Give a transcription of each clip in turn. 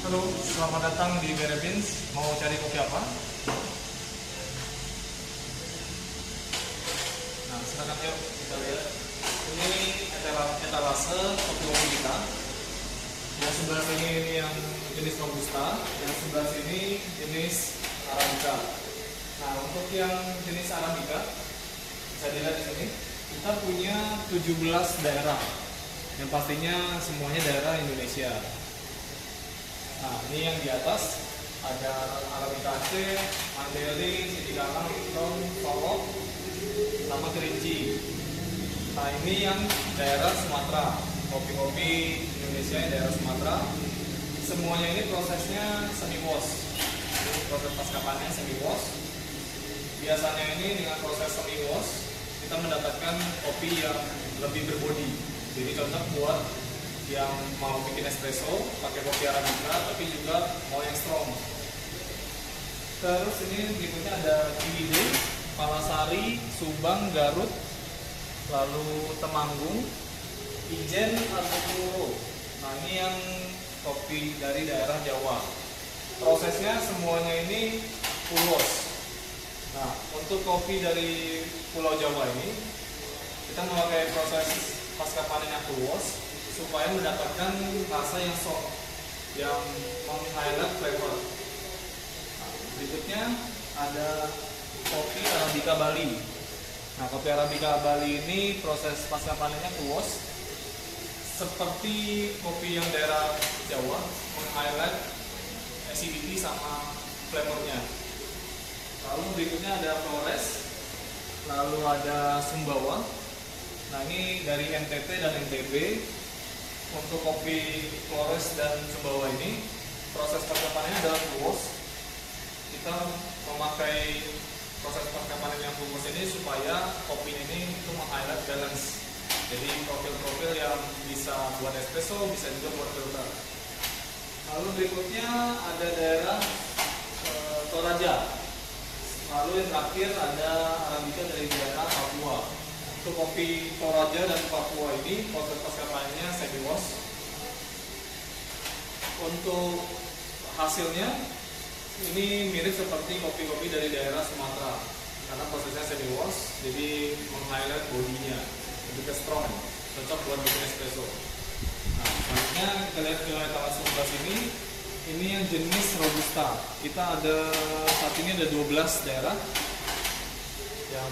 Halo, selamat datang di Mere Beans. Mau cari kopi apa? Nah, silakan yuk kita lihat. Ini etalase kopi kita. Yang sebelah sini ini yang jenis Robusta, yang sebelah sini jenis Arabica. Nah, untuk yang jenis Arabica bisa dilihat di sini. Kita punya 17 daerah. Yang pastinya semuanya daerah Indonesia. Nah, ini yang di atas ada Arabica Aceh, Mandailing, Sidikalang, Tong, Solok, sama Kerinci. Nah, ini yang daerah Sumatera, kopi-kopi Indonesia yang daerah Sumatera. Semuanya ini prosesnya semi wash. Jadi proses pasca panen semi wash. Biasanya ini dengan proses semi wash kita mendapatkan kopi yang lebih berbodi. Jadi cocok buat yang mau bikin espresso pakai kopi Arabica, tapi juga mau yang strong. Terus ini berikutnya ada Ciwidey, Palasari, Subang, Garut, lalu Temanggung, Ijen, Argopuro. Nah, ini yang kopi dari daerah Jawa. Prosesnya semuanya ini full wash. Nah, untuk kopi dari Pulau Jawa ini kita memakai proses pasca panen yang full wash supaya mendapatkan rasa yang soft, yang meng-highlight flavor. Nah, berikutnya ada kopi Arabica Bali. Nah, kopi Arabica Bali ini proses pasca panennya full wash seperti kopi yang daerah Jawa, meng-highlight acidity sama flavornya. Lalu berikutnya ada Flores, lalu ada Sumbawa. Nah, ini dari NTT dan NTB. Untuk kopi Flores dan Sumbawa ini proses pasca panennya adalah full wash. Kita memakai proses pasca panen yang full wash ini supaya kopi ini itu meng-highlight balance. Jadi profil-profil yang bisa buat espresso, bisa juga buat filter. Lalu berikutnya ada daerah Toraja. Lalu yang terakhir ada Arabica dari daerah Papua. Untuk kopi Toraja dan Papua ini proses pasca panennya semi wash. Untuk hasilnya ini mirip seperti kopi-kopi dari daerah Sumatera karena prosesnya semi wash, jadi meng-highlight bodinya lebih ke strong, cocok buat bikin espresso. Nah, selanjutnya kita lihat ke etalase sebelah sini. Ini yang jenis Robusta. Kita ada saat ini ada 12 daerah yang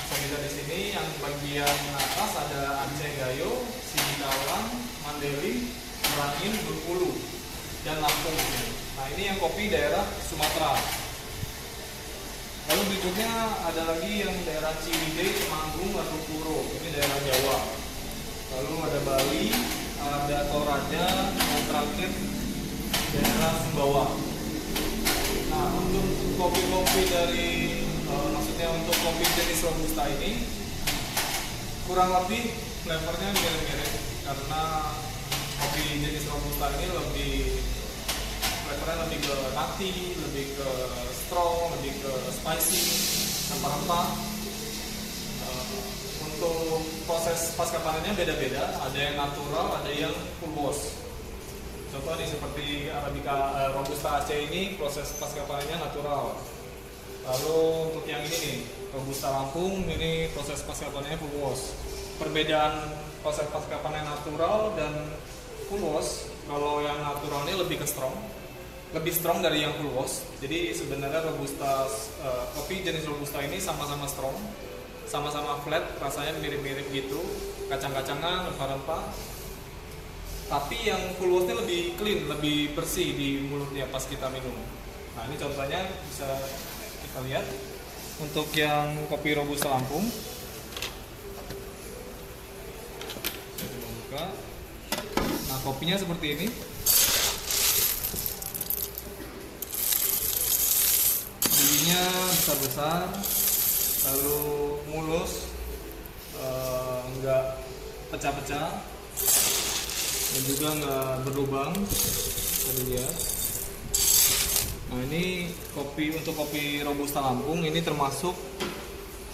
bisa di sini. Yang bagian atas ada Aceh Gayo, Sidikalang, Mandailing, Merangin, Bengkulu, dan Lampung. Nah, ini yang kopi daerah Sumatera. Lalu berikutnya ada lagi yang daerah Ciwidey, Temanggung, Argopuro. Ini daerah Jawa. Lalu ada Bali, ada Toraja, dan terakhir daerah Sumbawa. Nah, untuk kopi-kopi dari maksudnya untuk kopi jenis Robusta ini kurang lebih flavornya mirip-mirip karena kopi jenis Robusta ini flavornya lebih ke nutty, lebih ke strong, lebih ke spicy, rempah-rempah. Untuk proses pasca panennya beda-beda, ada yang natural, ada yang full wash. Contoh nih seperti Arabica Robusta Aceh ini proses pasca panennya natural. Lalu untuk yang ini nih, Robusta Lampung ini proses pasca panennya full wash. Perbedaan proses pasca panen natural dan full wash, kalau yang natural ini lebih ke strong, lebih strong dari yang full wash. Jadi sebenarnya Robusta kopi jenis Robusta ini sama-sama strong, sama-sama flat, rasanya mirip-mirip gitu, kacang-kacangan, rempah-rempah. Tapi yang full wash ini lebih clean, lebih bersih di mulutnya pas kita minum. Nah, ini contohnya bisa kita lihat untuk yang kopi Robusta Lampung. Saya coba buka. Nah, kopinya seperti ini. Bijinya besar-besar, lalu mulus, enggak pecah-pecah, dan juga nggak berlubang. Bisa dilihat. Nah, ini untuk kopi Robusta Lampung ini termasuk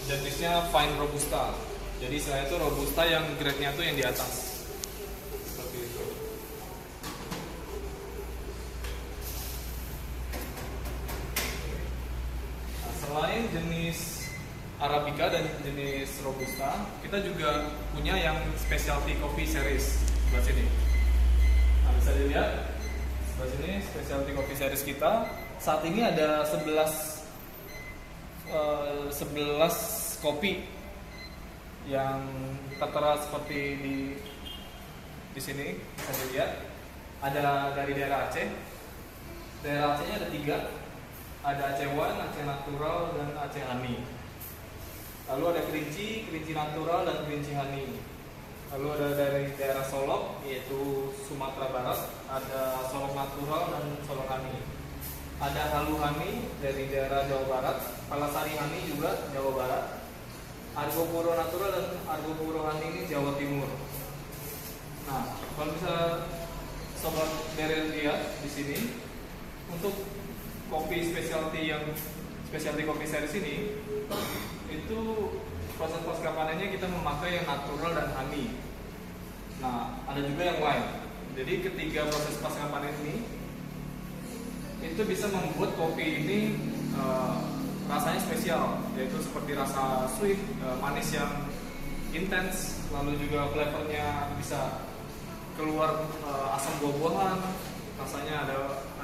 jenisnya fine Robusta. Jadi saya itu Robusta yang grade-nya tuh yang di atas. Seperti itu. jenis Arabica dan jenis Robusta. Kita juga punya yang specialty coffee series sebelah sini. Nah, bisa dilihat sebelah sini specialty coffee series kita. Saat ini ada 11 kopi yang tertera seperti di sini bisa dilihat. Ada dari daerah Aceh. Daerah Acehnya ada 3. Ada Aceh One, Aceh Natural, dan Aceh Honey. Lalu ada Kerinci natural dan Kerinci honey. Lalu ada dari daerah Solok, yaitu Sumatera Barat, ada Solok natural dan Solok honey. Ada Halu honey dari daerah Jawa Barat, Palasari honey juga Jawa Barat. Argo Puro natural dan Argo Puro honey ini Jawa Timur. Nah, kalau bisa sobat Daryl lihat di sini, untuk kopi specialty coffee series ini, itu proses pasca panennya kita memakai yang natural dan honey. Nah, ada juga yang lain. Jadi ketiga proses pasca panen ini itu bisa membuat kopi ini rasanya spesial, yaitu seperti rasa sweet, manis yang intens, lalu juga flavornya bisa keluar asam buah-buahan, rasanya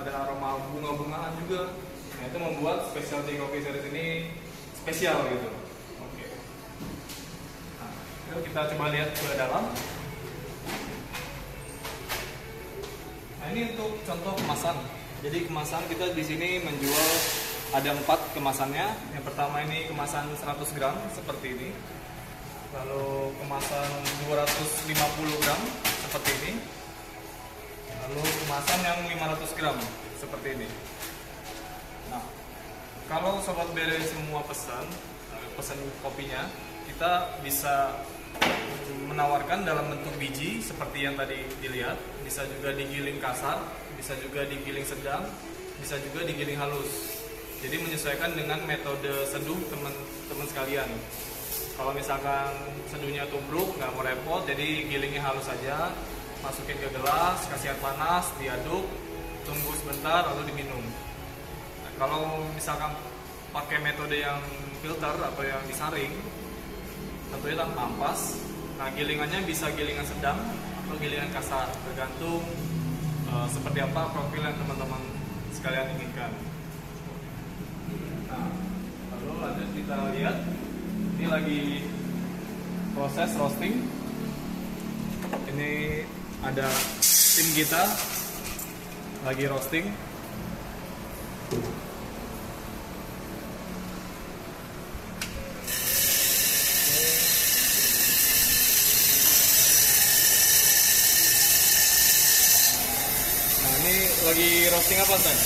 ada aroma bunga-bungaan juga. Nah, itu membuat specialty coffee series ini spesial gitu. Oke. Nah, yuk kita coba lihat ke dalam. Nah, ini untuk contoh kemasan. Jadi kemasan kita di sini menjual ada 4 kemasannya. Yang pertama ini kemasan 100 gram seperti ini. Lalu kemasan 250 gram seperti ini. Lalu kemasan yang 500 gram seperti ini. Nah, kalau sobat bere semua pesan kopinya, kita bisa menawarkan dalam bentuk biji seperti yang tadi dilihat. Bisa juga digiling kasar, bisa juga digiling sedang, bisa juga digiling halus. Jadi menyesuaikan dengan metode seduh teman-teman sekalian. Kalau misalkan seduhnya tubruk, nggak mau repot, jadi gilingnya halus saja, masukin ke gelas, kasih air panas, diaduk, tunggu sebentar, lalu diminum. Nah, kalau misalkan pakai metode yang filter atau yang disaring, tentunya tanpa ampas. Nah, gilingannya bisa gilingan sedang atau gilingan kasar, tergantung seperti apa profil yang teman-teman sekalian inginkan. Nah, lalu lanjut kita lihat. Ini lagi proses roasting. Ini ada tim kita lagi roasting. Nah, ini lagi roasting apa, Tan?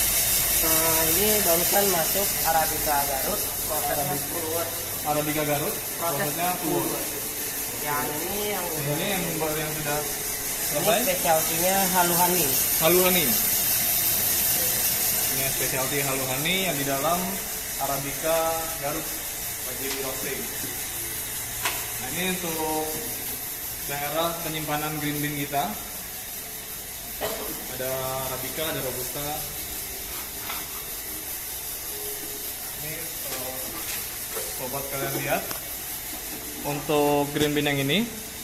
Ini barusan masuk Arabica Garut, prosesnya fluid. Arabica Garut, prosesnya fluid. Yang ini yang sudah ini selesai. spesialtinya Halu honey. Halu honey. Ini specialty Halu honey yang di dalam Arabica Garut lagi di roasting. Nah, ini untuk daerah penyimpanan green bean kita. Ada Arabica, ada Robusta. Ini kalau sobat kalian lihat, untuk green bean yang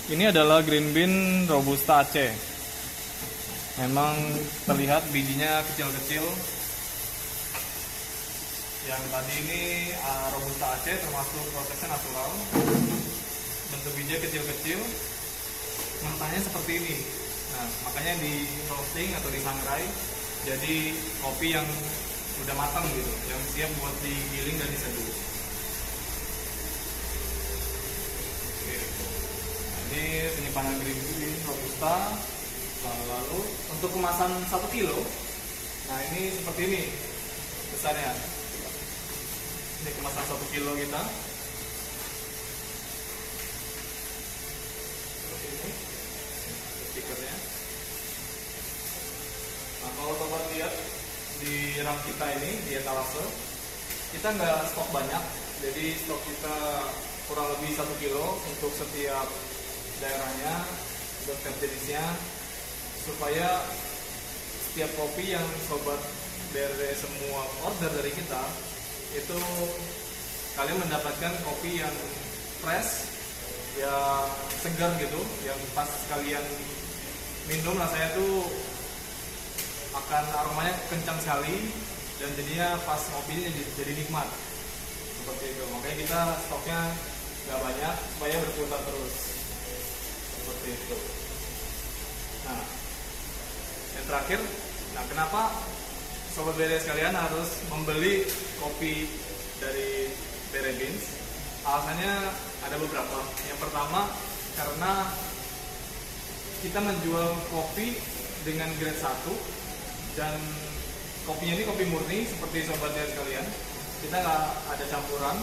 ini adalah green bean Robusta Aceh. Memang terlihat bijinya kecil-kecil. Yang tadi ini Robusta Aceh, termasuk prosesnya natural. Bentuk bijinya kecil-kecil, mentahnya seperti ini. Nah, makanya di roasting atau disangrai jadi kopi yang udah matang gitu, yang siap buat digiling dan diseduh. Oke. Nah, ini penyimpanan green bean Robusta. Lalu untuk kemasan 1 kilo, nah ini seperti ini besarnya. Ini kemasan 1 kilo kita. Seperti ini stikernya. Nah, kalau sobat lihat di rak kita ini di etalase, kita nggak stok banyak, jadi stok kita kurang lebih 1 kilo untuk setiap daerahnya, untuk setiap jenisnya, supaya setiap kopi yang sobat bere semua order dari kita itu kalian mendapatkan kopi yang fresh, yang segar gitu, yang pas kalian minum rasanya tuh akan aromanya kencang sekali dan jadinya pas ngopinya jadi nikmat seperti itu. Makanya kita stoknya nggak banyak supaya berputar terus seperti itu. Nah, yang terakhir, kenapa sobat bere sekalian harus membeli kopi dari Bere Beans? Alasannya ada beberapa. Yang pertama, karena kita menjual kopi dengan grade 1 dan kopinya ini kopi murni seperti sobat bere sekalian. Kita nggak ada campuran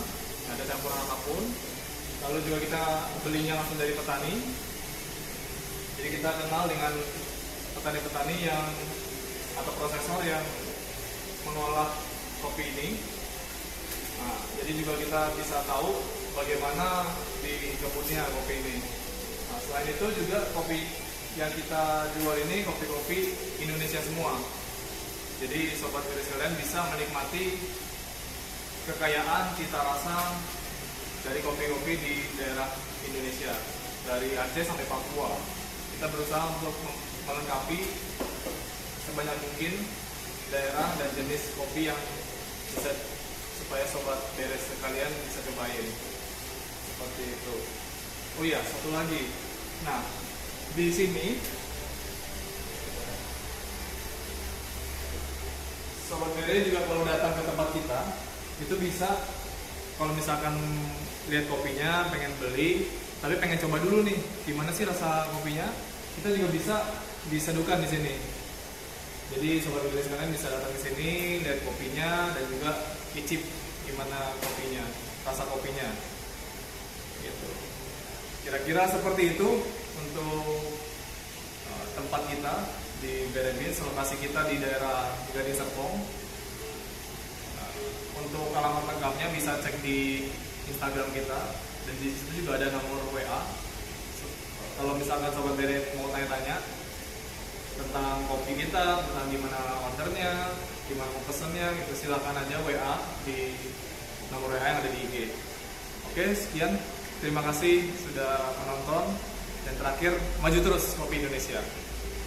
apapun. Lalu juga kita belinya langsung dari petani. Jadi kita kenal dengan petani-petani yang atau prosesor yang mengolah kopi ini. Nah, jadi juga kita bisa tahu bagaimana di kebunnya kopi ini. Nah, selain itu juga kopi yang kita jual ini kopi-kopi Indonesia semua. Jadi sobat bere sekalian bisa menikmati kekayaan cita rasa dari kopi-kopi di daerah Indonesia, dari Aceh sampai Papua. Kita berusaha untuk melengkapi sebanyak mungkin daerah dan jenis kopi yang bisa supaya sobat bere sekalian bisa cobain seperti itu. Oh iya, satu lagi. Nah, di sini sobat bere juga kalau datang ke tempat kita itu bisa, kalau misalkan lihat kopinya pengen beli tapi pengen coba dulu nih gimana sih rasa kopinya, kita juga bisa diseduhkan di sini. Jadi sobat bere sekalian bisa datang ke sini, lihat kopinya dan juga icip gimana kopinya, rasa kopinya. Gitu. Kira-kira seperti itu untuk tempat kita di Bere Beans. Lokasi kita di daerah Gading Serpong. Untuk alamat lengkapnya bisa cek di Instagram kita dan di situ juga ada nomor WA. Kalau misalkan sobat bere mau tanya-tanya tentang kopi kita, tentang gimana ordernya, gimana mau pesennya, gitu silahkan aja WA di nomor WA yang ada di IG. Oke, sekian. Terima kasih sudah menonton. Dan terakhir, maju terus kopi Indonesia.